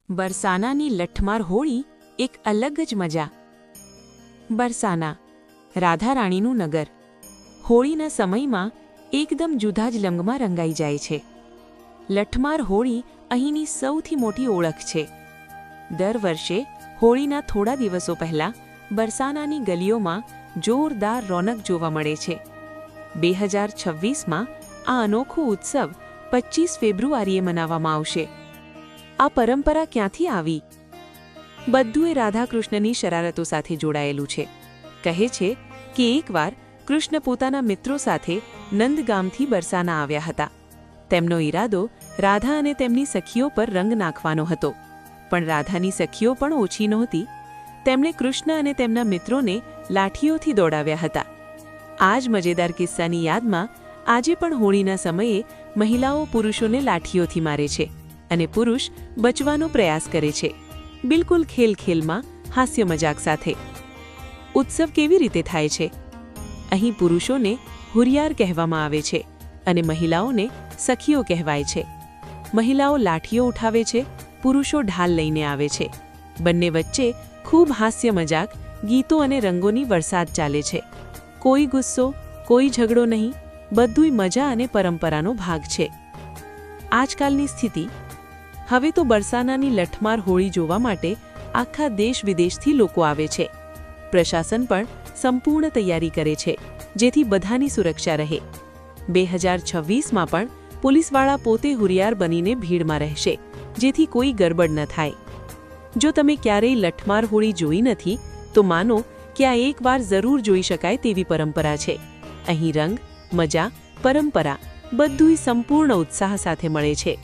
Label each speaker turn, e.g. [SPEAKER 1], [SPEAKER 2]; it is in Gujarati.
[SPEAKER 1] બરસાનાની લઠમાર હોળી એક અલગ જ મજા. બરસાના, રાધારાણીનું નગર, હોળીના સમયમાં એકદમ જુદા જ રંગમાં રંગાઈ જાય છે. લઠમાર હોળી અહીંની સૌથી મોટી ઓળખ છે. દર વર્ષે હોળીના થોડા દિવસો પહેલાં બરસાનાની ગલીઓમાં જોરદાર રોનક જોવા મળે છે. 2026માં આ અનોખો ઉત્સવ 25 ફેબ્રુઆરીએ મનાવવામાં આવશે. આ પરંપરા ક્યાંથી આવી? બધું એ રાધાકૃષ્ણની શરારતો સાથે જોડાયેલું છે. કહે છે કે એકવાર કૃષ્ણ પોતાના મિત્રો સાથે નંદગામથી બરસાના આવ્યા હતા. તેમનો ઈરાદો રાધા અને તેમની સખીઓ પર રંગ નાખવાનો હતો. પણ રાધાની સખીઓ પણ ઓછી નહોતી. તેમણે કૃષ્ણ અને તેમના મિત્રોને લાઠીઓથી દોડાવ્યા હતા. આ જ મજેદાર કિસ્સાની યાદમાં આજે પણ હોળીના સમયે મહિલાઓ પુરુષોને લાઠીઓથી મારે છે અને પુરુષ બચવાનો પ્રયાસ કરે છે, બિલકુલ ખેલમાં, હાસ્ય મજાક સાથે. ઉત્સવ કેવી રીતે થાય છે? અહીં પુરુષોને હુરિયાર કહેવામાં આવે છે અને મહિલાઓને સખીઓ કહેવાય છે. મહિલાઓ લાઠીઓ ઉઠાવે છે, પુરુષો ઢાલ લઈને આવે છે. બંને વચ્ચે ખૂબ હાસ્ય મજાક, ગીતો અને રંગોની વરસાદ ચાલે છે. કોઈ ગુસ્સો, કોઈ ઝઘડો નહીં, બધુંય મજા અને પરંપરાનો ભાગ છે. આજકાલની સ્થિતિ: હવે તો બરસાનાની લઠમાર હોળી જોવા માટે આખા દેશ વિદેશથી લોકો આવે છે. પ્રશાસન પણ સંપૂર્ણ તૈયારી કરે છે જેથી બધાની સુરક્ષા રહે. 2026માં પણ પોલીસવાળા પોતે હુરિયાર બનીને ભીડમાં રહેશે જેથી કોઈ ગરબડ ન થાય. જો તમે ક્યારેય લઠમાર હોળી જોઈ નથી તો માનો કે આ એકવાર જરૂર જોઈ શકાય તેવી પરંપરા છે. અહીં રંગ, મજા, પરંપરા બધુંય સંપૂર્ણ ઉત્સાહ સાથે મળે છે.